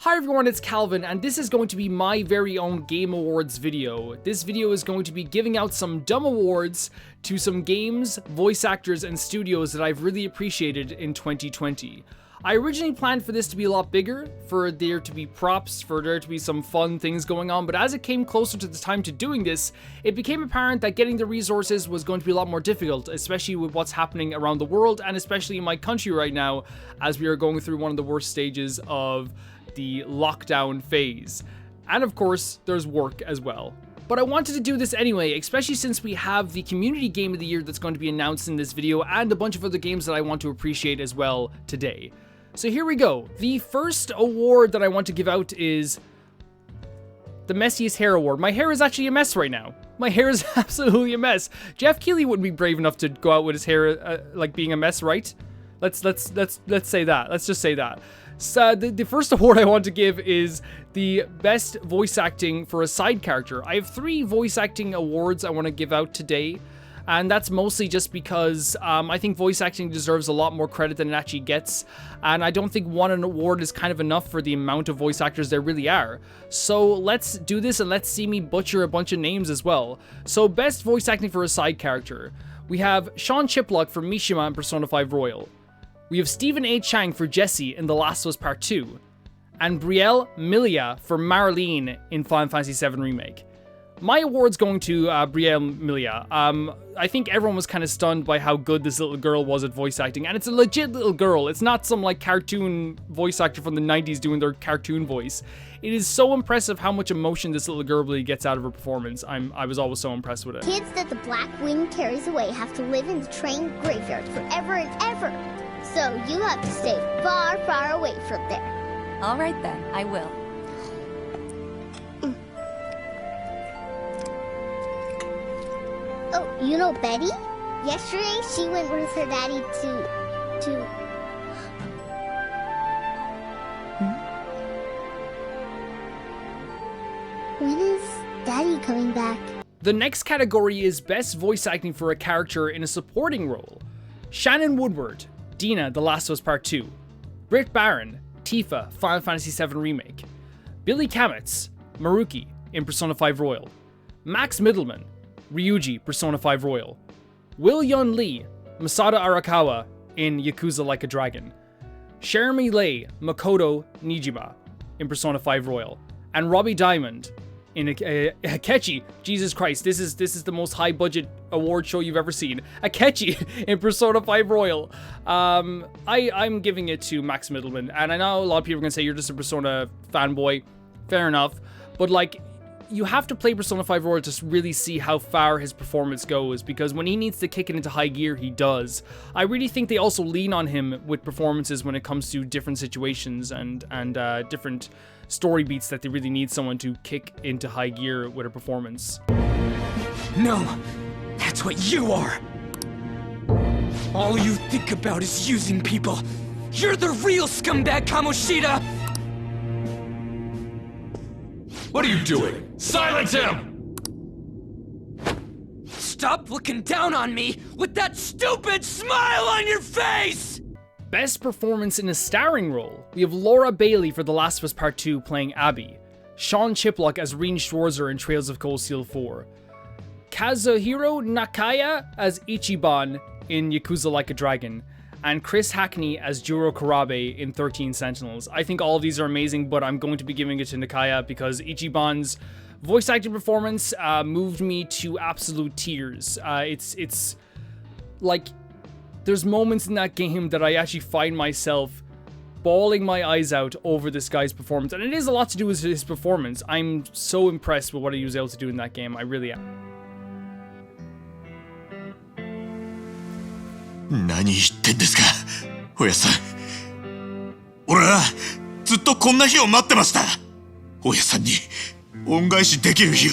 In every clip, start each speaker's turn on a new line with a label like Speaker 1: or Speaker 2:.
Speaker 1: Hi everyone, it's Calvin, and this is going to be my very own Game Awards video. This video is going to be giving out some dumb awards to some games, voice actors, and studios that I've really appreciated in 2020. I originally planned for this to be a lot bigger, for there to be props, for there to be some fun things going on, but as it came closer to the time to doing this, it became apparent that getting the resources was going to be a lot more difficult, especially with what's happening around the world, and especially in my country right now, as we are going through one of the worst stages of the lockdown phase. And of course, there's work as well. But I wanted to do this anyway, especially since we have the Community Game of the Year that's going to be announced in this video, and a bunch of other games that I want to appreciate as well today. So here we go. The first award that I want to give out is the Messiest Hair Award. My hair is actually a mess right now. My hair is absolutely a mess. Jeff Keighley wouldn't be brave enough to go out with his hair like being a mess, right? Let's say that. Let's just say that. So the first award I want to give is the best voice acting for a side character. I have 3 voice acting awards I want to give out today, and that's mostly just because I think voice acting deserves a lot more credit than it actually gets, and I don't think one award is kind of enough for the amount of voice actors there really are. So let's do this, and let's see me butcher a bunch of names as well. So best voice acting for a side character. We have Sean Chiplock for Mishima in Persona 5 Royal. We have Stephen A. Chang for Jesse in The Last of Us Part 2, and Brielle Milia for Marlene in Final Fantasy VII Remake. My award's going to Brielle Milia. I think everyone was kind of stunned by how good this little girl was at voice acting, and it's a legit little girl. It's not some like cartoon voice actor from the 90s doing their cartoon voice. It is so impressive how much emotion this little girl really gets out of her performance. I was always so impressed with it.
Speaker 2: Kids that the Black Wind carries away have to live in the train graveyard forever and ever. So you have to stay far, far away from there.
Speaker 3: All right then, I will.
Speaker 2: Oh, you know Betty? Yesterday she went with her daddy to... When is Daddy coming back?
Speaker 1: The next category is best voice acting for a character in a supporting role. Shannon Woodward, Dina, The Last of Us Part 2. Britt Baron, Tifa, Final Fantasy VII Remake. Billy Kametz, Maruki in Persona 5 Royal. Max Middleman, Ryuji, Persona 5 Royal. Will Yun Lee, Masada Arakawa in Yakuza Like a Dragon. Jeremy Lei, Makoto Nijima in Persona 5 Royal. And Robbie Diamond in Akechi. Jesus Christ, this is the most high budget award show you've ever seen. Akechi in Persona 5 Royal. I'm giving it to Max Middleman, and I know a lot of people are gonna say you're just a Persona fanboy. Fair enough, but like, you have to play Persona 5 Royal to really see how far his performance goes, because when he needs to kick it into high gear, he does. I really think they also lean on him with performances when it comes to different situations and different story beats that they really need someone to kick into high gear with a performance.
Speaker 4: No, that's what you are. All you think about is using people. You're the real scumbag, Kamoshida!
Speaker 5: What are you doing? Silence him!
Speaker 4: Stop looking down on me with that stupid smile on your face!
Speaker 1: Best performance in a starring role. We have Laura Bailey for The Last of Us Part 2 playing Abby. Sean Chiplock as Rean Schwarzer in Trails of Cold Steel 4. Kazuhiro Nakaya as Ichiban in Yakuza Like a Dragon. And Chris Hackney as Juro Karabe in 13 Sentinels. I think all of these are amazing, but I'm going to be giving it to Nakaya because Ichiban's voice acting performance moved me to absolute tears. It's like, there's moments in that game that I actually find myself bawling my eyes out over this guy's performance, and it is a lot to do with his performance. I'm so impressed with what he was able to do in that game. I really am.
Speaker 6: 何言ってんですか、おやさん。俺はずっとこんな日を待ってました。おやさんに恩返しできる日を。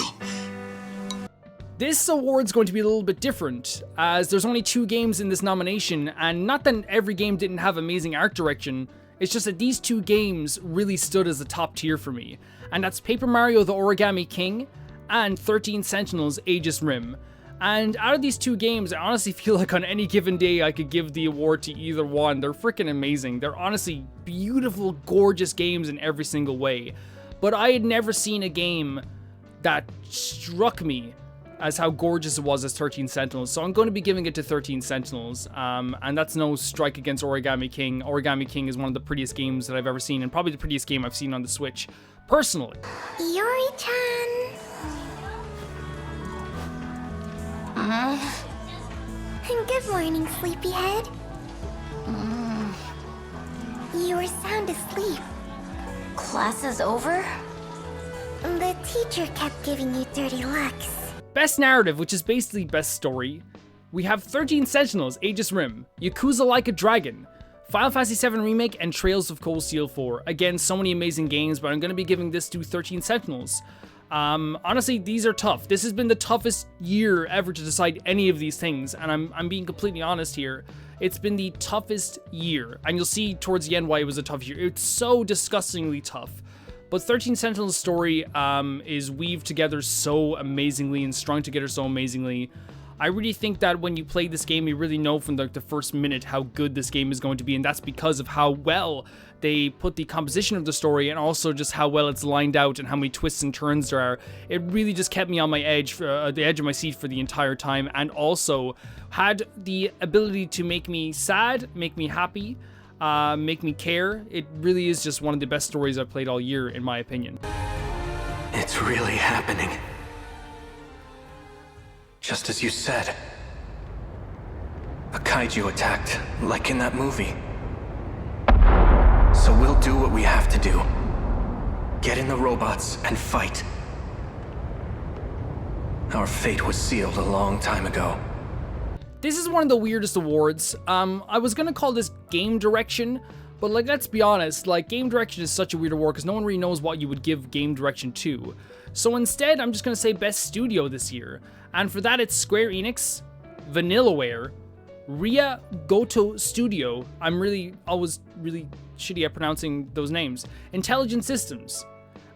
Speaker 1: This award's going to be a little bit different, as there's only 2 games in this nomination, and not that every game didn't have amazing art direction, it's just that these 2 games really stood as a top tier for me, and that's Paper Mario The Origami King and 13 Sentinels Aegis Rim. And out of these two games, I honestly feel like on any given day I could give the award to either one. They're freaking amazing. They're honestly beautiful, gorgeous games in every single way. But I had never seen a game that struck me as how gorgeous it was as 13 Sentinels. So I'm going to be giving it to 13 Sentinels. And that's no strike against Origami King. Origami King is one of the prettiest games that I've ever seen, and probably the prettiest game I've seen on the Switch, personally.
Speaker 2: Yuri-chan. Good morning, sleepyhead. You were sound asleep.
Speaker 3: Class is over?
Speaker 2: The teacher kept giving you dirty looks.
Speaker 1: Best narrative, which is basically best story. We have 13 Sentinels, Aegis Rim, Yakuza Like a Dragon, Final Fantasy VII Remake, and Trails of Cold Steel 4. Again, so many amazing games, but I'm going to be giving this to 13 Sentinels. Honestly, these are tough. This has been the toughest year ever to decide any of these things, and I'm being completely honest here. It's been the toughest year, and you'll see towards the end why it was a tough year. It's so disgustingly tough. But 13 Sentinels' story is weaved together so amazingly and strung together so amazingly. I really think that when you play this game, you really know from the first minute how good this game is going to be, and that's because of how well they put the composition of the story and also just how well it's lined out and how many twists and turns there are. It really just kept me on my edge, the edge of my seat for the entire time, and also had the ability to make me sad, make me happy, make me care. It really is just one of the best stories I've played all year, in my opinion.
Speaker 7: It's really happening. Just as you said. A kaiju attacked, like in that movie. So we'll do what we have to do. Get in the robots and fight. Our fate was sealed a long time ago.
Speaker 1: This is one of the weirdest awards. I was gonna call this game direction, but like, let's be honest, like, game direction is such a weird award because no one really knows what you would give game direction to. So instead, I'm just gonna say best studio this year. And for that, it's Square Enix, Vanillaware, Ria Goto Studio. I'm always really shitty at pronouncing those names. Intelligent Systems.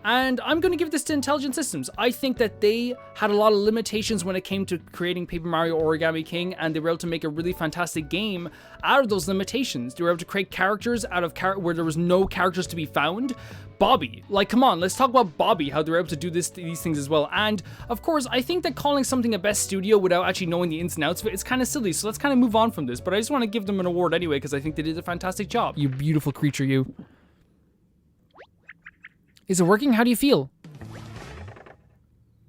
Speaker 1: And I'm going to give this to Intelligent Systems. I think that they had a lot of limitations when it came to creating Paper Mario Origami King, and they were able to make a really fantastic game out of those limitations. They were able to create characters out of where there was no characters to be found. Bobby, like, come on, let's talk about Bobby, how they were able to do these things as well. And of course, I think that calling something a best studio without actually knowing the ins and outs of it is kind of silly, so let's kind of move on from this. But I just want to give them an award anyway, because I think they did a fantastic job. You beautiful creature, you. Is it working? How do you feel?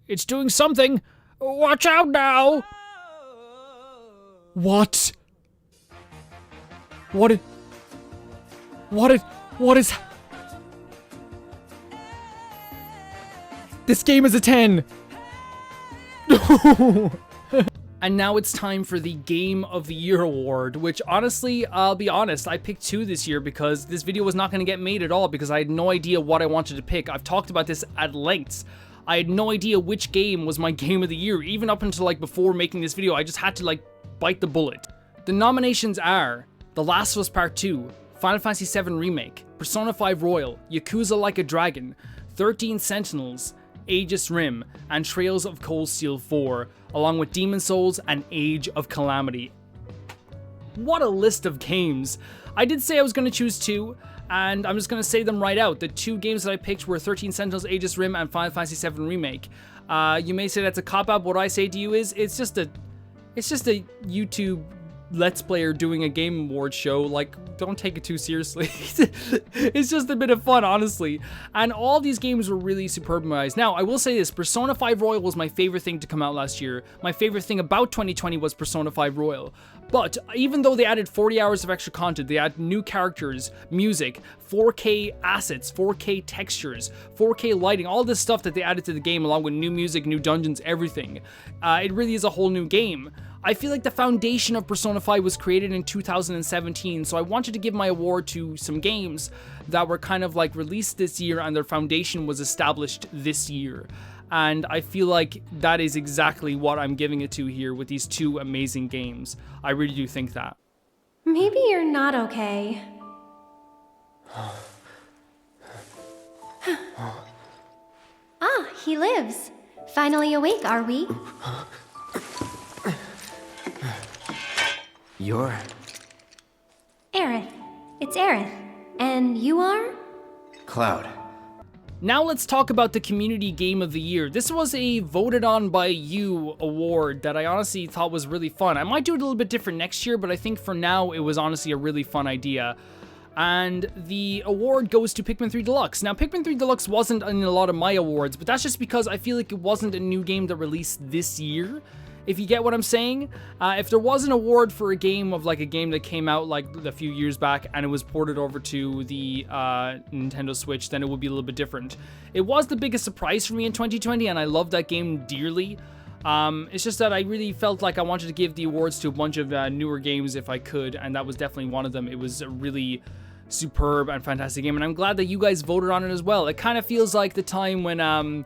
Speaker 1: It's doing something. Watch out now. What? What is... This game is a 10. And now it's time for the Game of the Year award, which honestly, I'll be honest, I picked 2 this year because this video was not going to get made at all because I had no idea what I wanted to pick. I've talked about this at length. I had no idea which game was my Game of the Year. Even up until like before making this video, I just had to like bite the bullet. The nominations are The Last of Us Part 2, Final Fantasy VII Remake, Persona 5 Royal, Yakuza Like a Dragon, 13 Sentinels, Aegis Rim, and Trails of Cold Steel 4, along with Demon Souls and Age of Calamity. What a list of games. I did say I was going to choose 2, and I'm just going to say them right out. The 2 games that I picked were 13 Sentinels, Aegis Rim, and Final Fantasy VII Remake. You may say that's a cop-out. What I say to you is, it's just a YouTube Let's Player doing a game award show. Like, don't take it too seriously. It's just a bit of fun, honestly. And all these games were really superb in my eyes. Now, I will say this, Persona 5 Royal was my favorite thing to come out last year. My favorite thing about 2020 was Persona 5 Royal. But even though they added 40 hours of extra content, they added new characters, music, 4K assets, 4K textures, 4K lighting, all this stuff that they added to the game along with new music, new dungeons, everything. It really is a whole new game. I feel like the foundation of Persona 5 was created in 2017, so I wanted to give my award to some games that were kind of like released this year and their foundation was established this year. And I feel like that is exactly what I'm giving it to here with these 2 amazing games. I really do think that.
Speaker 3: Maybe you're not okay. Ah, he lives. Finally awake, are we?
Speaker 7: You're...
Speaker 3: Aerith. It's Aerith. And you are?
Speaker 7: Cloud.
Speaker 1: Now let's talk about the Community Game of the Year. This was a voted on by you award that I honestly thought was really fun. I might do it a little bit different next year, but I think for now it was honestly a really fun idea. And the award goes to Pikmin 3 Deluxe. Now, Pikmin 3 Deluxe wasn't in a lot of my awards, but that's just because I feel like it wasn't a new game that released this year, if you get what I'm saying. If there was an award for a game of like a game that came out like a few years back and it was ported over to the Nintendo Switch, then it would be a little bit different. It was the biggest surprise for me in 2020, and I love that game dearly. It's just that I really felt like I wanted to give the awards to a bunch of newer games if I could, and that was definitely one of them. It was a really superb and fantastic game, and I'm glad that you guys voted on it as well. It kind of feels like the time when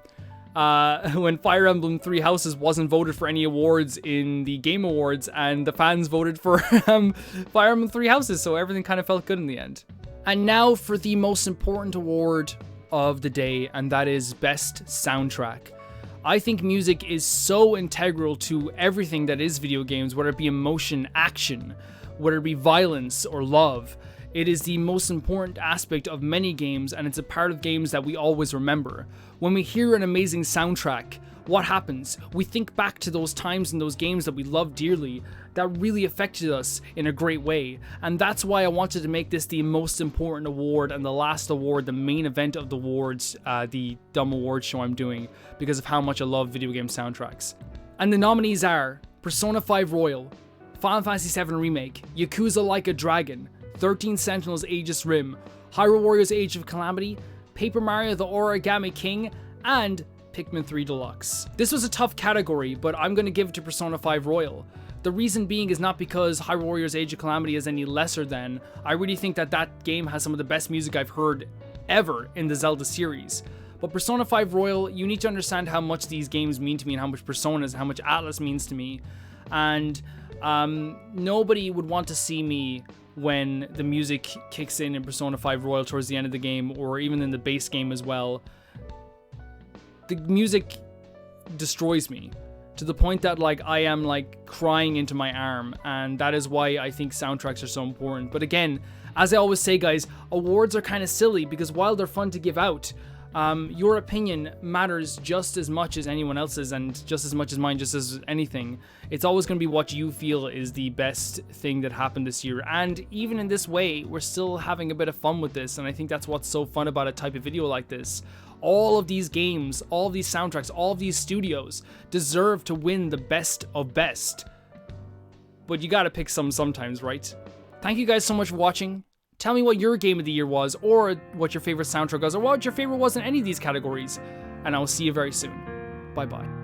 Speaker 1: Fire Emblem Three Houses wasn't voted for any awards in the Game Awards, and the fans voted for Fire Emblem Three Houses, so everything kind of felt good in the end. And now for the most important award of the day, and that is Best Soundtrack. I think music is so integral to everything that is video games, whether it be emotion, action, whether it be violence or love. It is the most important aspect of many games, and it's a part of games that we always remember. When we hear an amazing soundtrack, what happens? We think back to those times in those games that we love dearly, that really affected us in a great way. And that's why I wanted to make this the most important award and the last award, the main event of the awards, the dumb award show I'm doing, because of how much I love video game soundtracks. And the nominees are Persona 5 Royal, Final Fantasy VII Remake, Yakuza Like a Dragon, 13 Sentinels Aegis Rim, Hyrule Warriors Age of Calamity, Paper Mario The Origami King, and Pikmin 3 Deluxe. This was a tough category, but I'm going to give it to Persona 5 Royal. The reason being is not because Hyrule Warriors Age of Calamity is any lesser than. I really think that that game has some of the best music I've heard ever in the Zelda series. But Persona 5 Royal, you need to understand how much these games mean to me and how much Persona and how much Atlas means to me. And nobody would want to see me when the music kicks in Persona 5 Royal towards the end of the game, or even in the base game as well. The music destroys me to the point that like I am like crying into my arm, and that is why I think soundtracks are so important. But again, as I always say, guys, awards are kind of silly because while they're fun to give out, your opinion matters just as much as anyone else's, and just as much as mine, just as anything. It's always going to be what you feel is the best thing that happened this year. And even in this way, we're still having a bit of fun with this, and I think that's what's so fun about a type of video like this. All of these games, all of these soundtracks, all of these studios deserve to win the best of best. But you gotta pick some sometimes, right? Thank you guys so much for watching. Tell me what your game of the year was, or what your favorite soundtrack was, or what your favorite was in any of these categories. And I will see you very soon. Bye bye.